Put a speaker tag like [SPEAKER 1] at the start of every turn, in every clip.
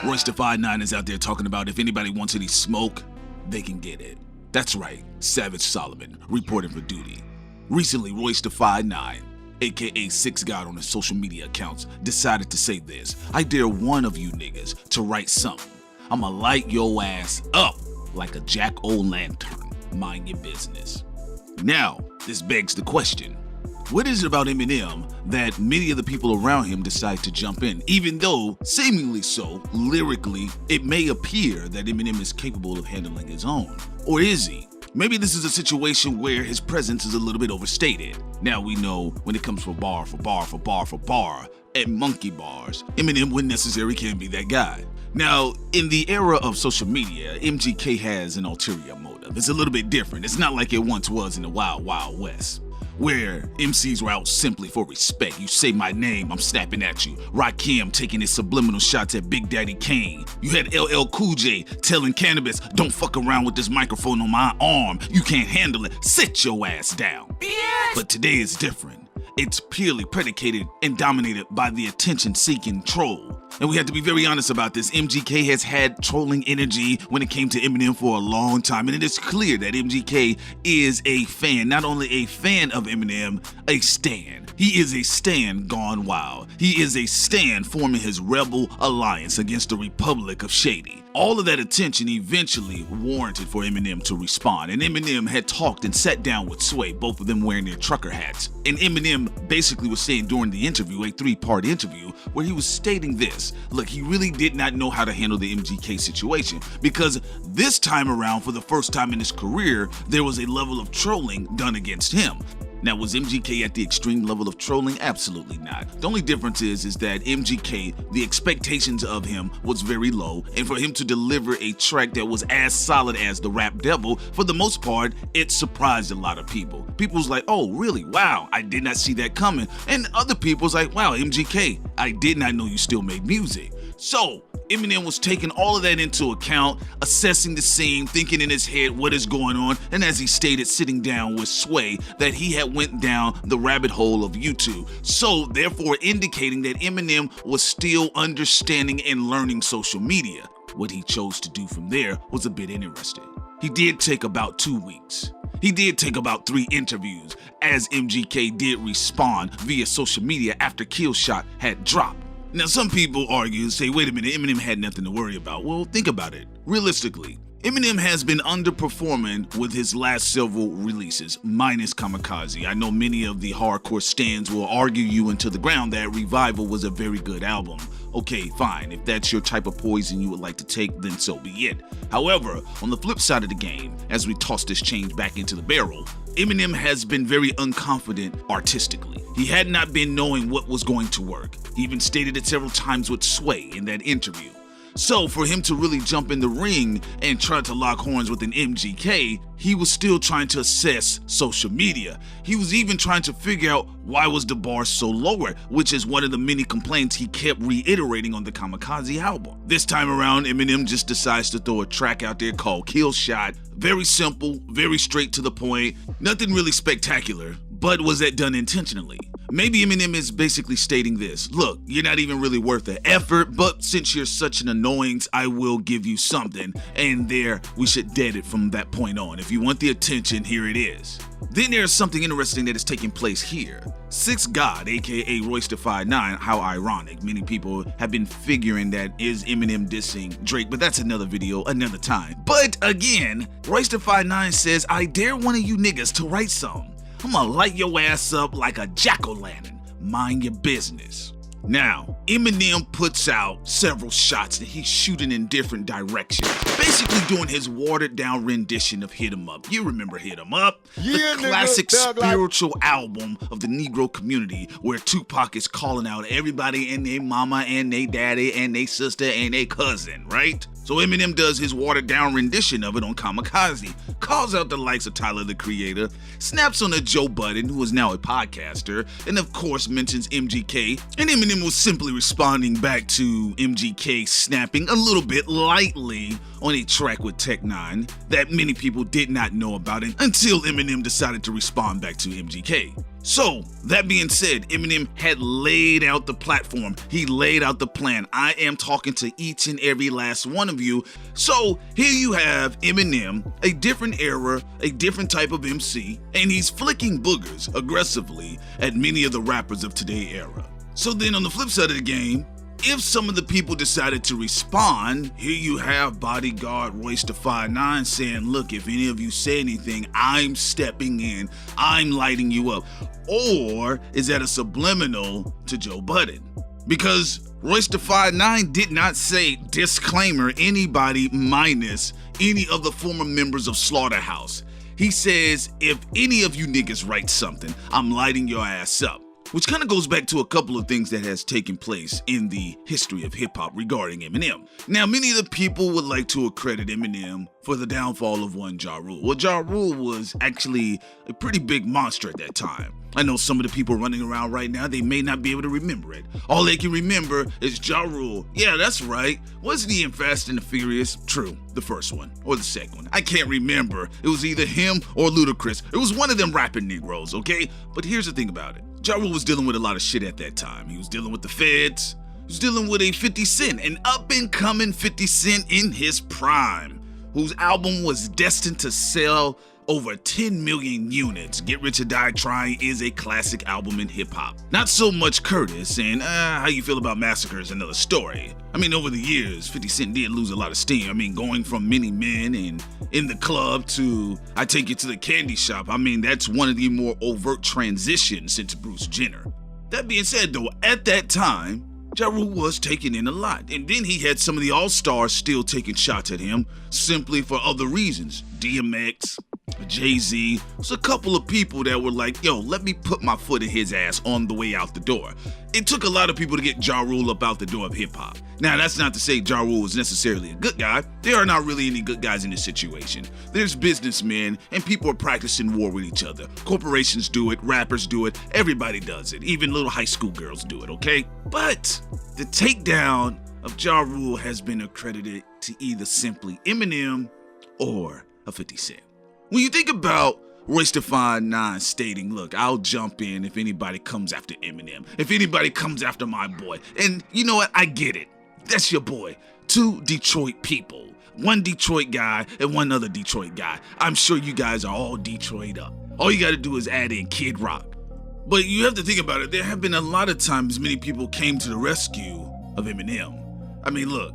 [SPEAKER 1] Royce da 5'9" is out there talking about if anybody wants any smoke, they can get it. That's right, Savage Solomon, reporting for duty. Recently, Royce da 5'9", aka Six God on his social media accounts, decided to say this: I dare one of you niggas to write something. I'ma light your ass up like a jack-o'-lantern. Mind your business. Now, this begs the question: what is it about Eminem that many of the people around him decide to jump in, even though, seemingly so, lyrically, it may appear that Eminem is capable of handling his own? Or is he? Maybe this is a situation where his presence is a little bit overstated. Now we know when it comes for bar, at monkey bars, Eminem, when necessary, can be that guy. Now, in the era of social media, MGK has an ulterior motive. It's a little bit different. It's not like it once was in the Wild Wild West, where MCs were out simply for respect. You say my name, I'm snapping at you. Rakim taking his subliminal shots at Big Daddy Kane. You had LL Cool J telling Cannabis, don't fuck around with this microphone on my arm. You can't handle it. Sit your ass down. Yes. But today is different. It's purely predicated and dominated by the attention-seeking troll. And we have to be very honest about this. MGK has had trolling energy when it came to Eminem for a long time, and it is clear that MGK is a fan, not only a fan of Eminem, a stan. He is a stan gone wild. He is a stan forming his rebel alliance against the Republic of Shady. All of that attention eventually warranted for Eminem to respond, and Eminem had talked and sat down with Sway, both of them wearing their trucker hats. And Eminem basically was saying during the interview, a 3-part interview, where he was stating this: look, he really did not know how to handle the MGK situation, because this time around, for the first time in his career, there was a level of trolling done against him. Now, was MGK at the extreme level of trolling? Absolutely not. The only difference is that MGK, the expectations of him was very low, and for him to deliver a track that was as solid as the Rap Devil, for the most part, it surprised a lot of people. People was like, oh, really? Wow, I did not see that coming. And other people was like, wow, MGK, I did not know you still made music. So, Eminem was taking all of that into account, assessing the scene, thinking in his head what is going on, and as he stated, sitting down with Sway, that he had went down the rabbit hole of YouTube. So, therefore indicating that Eminem was still understanding and learning social media. What he chose to do from there was a bit interesting. He did take about 2 weeks. He did take about 3 interviews, as MGK did respond via social media after Killshot had dropped. Now, some people argue and say, wait a minute, Eminem had nothing to worry about. Well, think about it. Realistically, Eminem has been underperforming with his last several releases, minus Kamikaze. I know many of the hardcore stans will argue you into the ground that Revival was a very good album. Okay, fine. If that's your type of poison you would like to take, then so be it. However, on the flip side of the game, as we toss this change back into the barrel, Eminem has been very unconfident artistically. He had not been knowing what was going to work. He even stated it several times with Sway in that interview. So for him to really jump in the ring and try to lock horns with an MGK, he was still trying to assess social media. He was even trying to figure out why was the bar so lower, which is one of the many complaints he kept reiterating on the Kamikaze album. This time around, Eminem just decides to throw a track out there called Killshot. Very simple, very straight to the point, nothing really spectacular, but was that done intentionally? Maybe Eminem is basically stating this: look, you're not even really worth the effort, but since you're such an annoyance, I will give you something, and there, we should dead it from that point on. If you want the attention, here it is. Then there's something interesting that is taking place here. Six God, aka Royce da 5'9", how ironic. Many people have been figuring that is Eminem dissing Drake, but that's another video, another time. But again, Royce da 5'9" says, I dare one of you niggas to write something. I'ma light your ass up like a jack-o'-lantern. Mind your business. Now, Eminem puts out several shots that he's shooting in different directions, basically doing his watered-down rendition of Hit 'Em Up. You remember Hit 'Em Up?
[SPEAKER 2] Yeah,
[SPEAKER 1] the classic spiritual album of the Negro community, where Tupac is calling out everybody and their mama and their daddy and their sister and their cousin, right? So Eminem does his watered-down rendition of it on Kamikaze, calls out the likes of Tyler, the Creator, snaps on a Joe Budden, who is now a podcaster, and of course mentions MGK, and Eminem Eminem was simply responding back to MGK snapping a little bit lightly on a track with Tech 9 that many people did not know about it until Eminem decided to respond back to MGK. So, that being said, Eminem had laid out the platform. He laid out the plan. I am talking to each and every last one of you. So, here you have Eminem, a different era, a different type of MC, and he's flicking boogers aggressively at many of the rappers of today's era. So then on the flip side of the game, if some of the people decided to respond, here you have bodyguard Royce da 5'9" saying, look, if any of you say anything, I'm stepping in, I'm lighting you up. Or is that a subliminal to Joe Budden? Because Royce da 5'9" did not say, disclaimer, anybody minus any of the former members of Slaughterhouse. He says, if any of you niggas write something, I'm lighting your ass up. Which kind of goes back to a couple of things that has taken place in the history of hip-hop regarding Eminem. Now, many of the people would like to accredit Eminem for the downfall of one Ja Rule. Well, Ja Rule was actually a pretty big monster at that time. I know some of the people running around right now, they may not be able to remember it. All they can remember is Ja Rule. Yeah, that's right. Wasn't he in Fast and the Furious? True, the first one, or the second one. I can't remember. It was either him or Ludacris. It was one of them rapping Negroes, okay? But here's the thing about it. Ja Rule was dealing with a lot of shit at that time. He was dealing with the feds. He was dealing with a 50 Cent, an up-and-coming 50 Cent in his prime, whose album was destined to sell over 10 million units. Get Rich or Die Trying is a classic album in hip-hop. Not so much Curtis, and how you feel about Massacre is another story. I mean, over the years, 50 Cent did lose a lot of steam. I mean, going from Many Men and In the Club to I Take You to the Candy Shop, I mean, that's one of the more overt transitions since Bruce Jenner. That being said, though, at that time, Ja Rule was taking in a lot, and then he had some of the all-stars still taking shots at him simply for other reasons. DMX, Jay-Z, there's a couple of people that were like, yo, let me put my foot in his ass on the way out the door. It took a lot of people to get Ja Rule up out the door of hip-hop. Now, that's not to say Ja Rule was necessarily a good guy. There are not really any good guys in this situation. There's businessmen, and people are practicing war with each other. Corporations do it, rappers do it, everybody does it. Even little high school girls do it, okay? But the takedown of Ja Rule has been accredited to either simply Eminem or a 50 Cent. When you think about Royce da 5'9" stating, look, I'll jump in if anybody comes after Eminem, if anybody comes after my boy. And you know what? I get it. That's your boy. Two Detroit people. One Detroit guy and one other Detroit guy. I'm sure you guys are all Detroit up. All you gotta do is add in Kid Rock. But you have to think about it. There have been a lot of times many people came to the rescue of Eminem. I mean, look.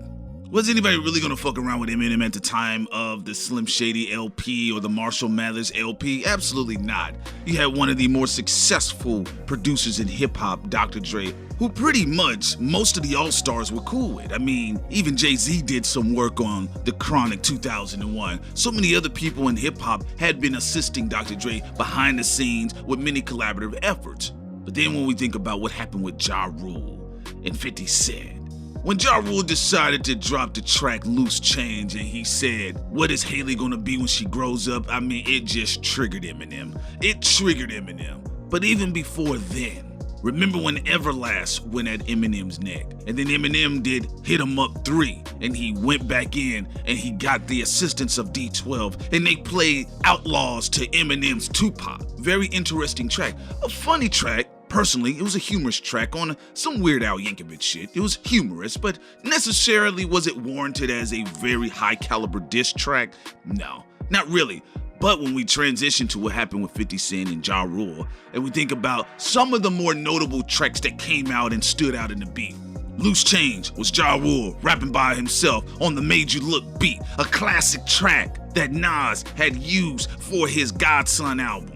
[SPEAKER 1] Was anybody really gonna fuck around with Eminem at the time of the Slim Shady LP or the Marshall Mathers LP? Absolutely not. You had one of the more successful producers in hip-hop, Dr. Dre, who pretty much most of the all-stars were cool with. I mean, even Jay-Z did some work on The Chronic 2001. So many other people in hip-hop had been assisting Dr. Dre behind the scenes with many collaborative efforts. But then when we think about what happened with Ja Rule and 50 Cent, when Ja Rule decided to drop the track Loose Change and he said, what is Haley gonna be when she grows up? I mean, it just triggered Eminem. It triggered Eminem. But even before then, remember when Everlast went at Eminem's neck? And then Eminem did Hit 'Em Up 3, and he went back in and he got the assistance of D12, and they played Outlaws to Eminem's Tupac. Very interesting track. A funny track. Personally, it was a humorous track on some Weird Al Yankovic shit. It was humorous, but necessarily was it warranted as a very high caliber diss track? No, not really. But when we transition to what happened with 50 Cent and Ja Rule, and we think about some of the more notable tracks that came out and stood out in the beat. Loose Change was Ja Rule rapping by himself on the Made You Look beat, a classic track that Nas had used for his Godson album.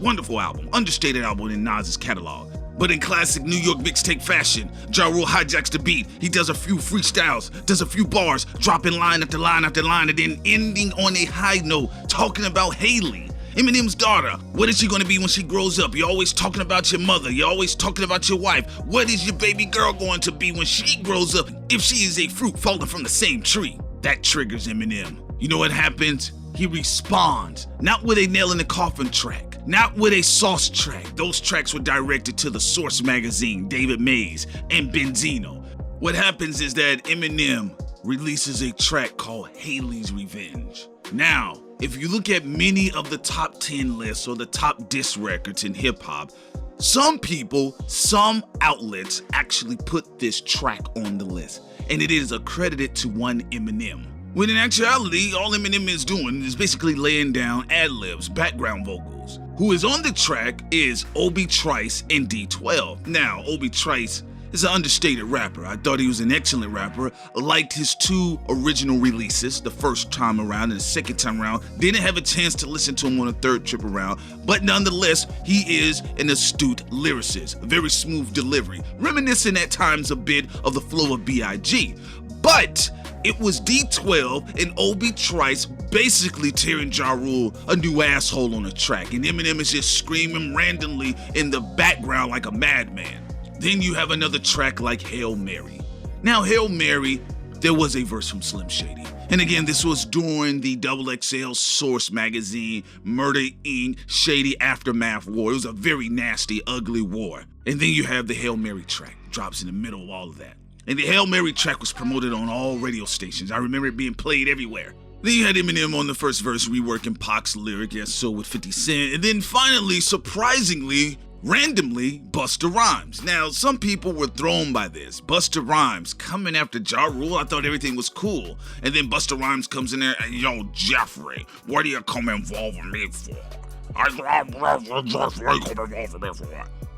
[SPEAKER 1] Wonderful album, understated album in Nas's catalog. But in classic New York mixtape fashion, Ja Rule hijacks the beat. He does a few freestyles, does a few bars, dropping line after line after line, and then ending on a high note, talking about Haley, Eminem's daughter. What is she gonna be when she grows up? You're always talking about your mother. You're always talking about your wife. What is your baby girl going to be when she grows up if she is a fruit falling from the same tree? That triggers Eminem. You know what happens? He responds, not with a nail in the coffin track, not with a Sauce track. Those tracks were directed to the Source magazine, David Mays, and Benzino. What happens is that Eminem releases a track called Haley's Revenge. Now, if you look at many of the top 10 lists or the top diss records in hip-hop, some people, some outlets actually put this track on the list, and it is accredited to one Eminem. When in actuality, all Eminem is doing is basically laying down ad-libs, background vocals. Who is on the track is Obi Trice and D12. Now, Obi Trice is an understated rapper. I thought he was an excellent rapper. Liked his 2 original releases, the first time around and the second time around. Didn't have a chance to listen to him on the third trip around, but nonetheless, he is an astute lyricist. A very smooth delivery, reminiscent at times a bit of the flow of B.I.G. But it was D12 and Obi Trice basically tearing Ja Rule a new asshole on the track, and Eminem is just screaming randomly in the background like a madman. Then you have another track like Hail Mary. Now, Hail Mary, there was a verse from Slim Shady. And again, this was during the XXL Source magazine, Murder Inc. Shady Aftermath War. It was a very nasty, ugly war. And then you have the Hail Mary track, drops in the middle of all of that. And the Hail Mary track was promoted on all radio stations. I remember it being played everywhere. Then you had Eminem on the first verse reworking Pac's lyric, yes, so with 50 Cent. And then finally, surprisingly, randomly, Busta Rhymes. Now, some people were thrown by this. Busta Rhymes coming after Ja Rule, I thought everything was cool. And then Busta Rhymes comes in there and, yo, Jeffrey, what do you come involving me for?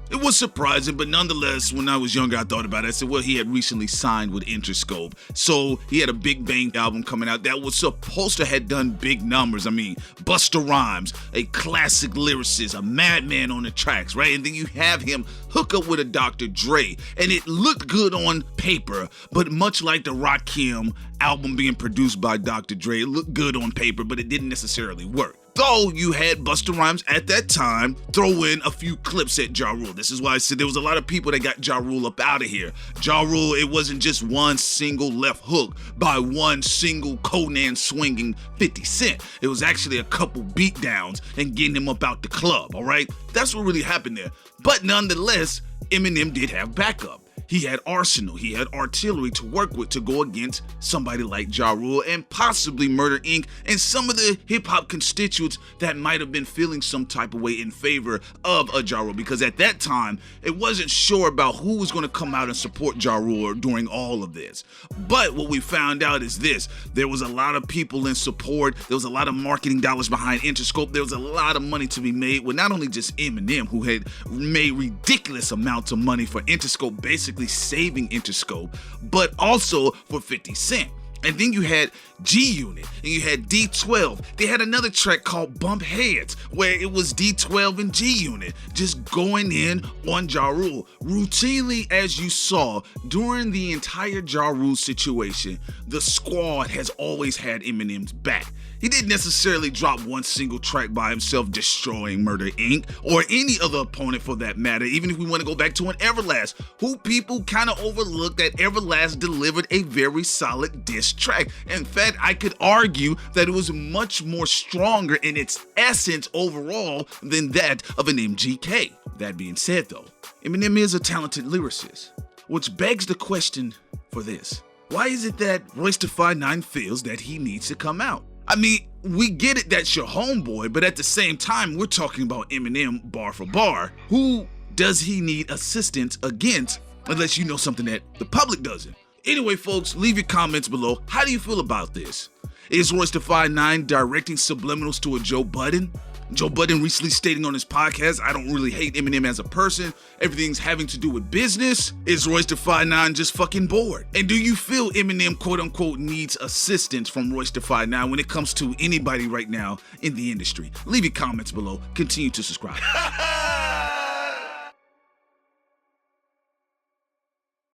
[SPEAKER 1] It was surprising, but nonetheless, when I was younger, I thought about it. I said, well, he had recently signed with Interscope, so he had a Big Bang album coming out that was supposed to have done big numbers. I mean, Busta Rhymes, a classic lyricist, a madman on the tracks, right? And then you have him hook up with a Dr. Dre, and it looked good on paper, but much like the Rakim album being produced by Dr. Dre, it looked good on paper, but it didn't necessarily work. Though you had Busta Rhymes at that time throw in a few clips at Ja Rule. This is why I said there was a lot of people that got Ja Rule up out of here. Ja Rule, it wasn't just one single left hook by one single Conan swinging 50 Cent. It was actually a couple beatdowns and getting him up out the club, all right? That's what really happened there. But nonetheless, Eminem did have backup. He had arsenal, he had artillery to work with to go against somebody like Ja Rule and possibly Murder Inc. and some of the hip-hop constituents that might have been feeling some type of way in favor of a Ja Rule, because at that time, it wasn't sure about who was going to come out and support Ja Rule during all of this. But what we found out is this: there was a lot of people in support, there was a lot of marketing dollars behind Interscope, there was a lot of money to be made with not only just Eminem, who had made ridiculous amounts of money for Interscope, basically saving Interscope, but also for 50 Cent. And then you had G-Unit, and you had D12. They had another track called Bump Heads, where it was D12 and G-Unit just going in on Ja Rule. Routinely, as you saw, during the entire Ja Rule situation, the squad has always had Eminem's back. He didn't necessarily drop one single track by himself destroying Murder Inc. or any other opponent for that matter, even if we want to go back to an Everlast, who people kind of overlooked that Everlast delivered a very solid diss track. In fact, I could argue that it was much more stronger in its essence overall than that of an MGK. That being said though, Eminem is a talented lyricist, which begs the question for this. Why is it that Royce da 5'9" feels that he needs to come out? I mean, we get it, that's your homeboy, but at the same time, we're talking about Eminem bar for bar. Who does he need assistance against, unless you know something that the public doesn't? Anyway, folks, leave your comments below. How do you feel about this? Is Royce da 5'9" directing subliminals to a Joe Budden? Joe Budden recently stating on his podcast, I don't really hate Eminem as a person. Everything's having to do with business. Is Royce da 5'9" just fucking bored? And do you feel Eminem, quote unquote, needs assistance from Royce da 5'9" when it comes to anybody right now in the industry? Leave your comments below. Continue to subscribe.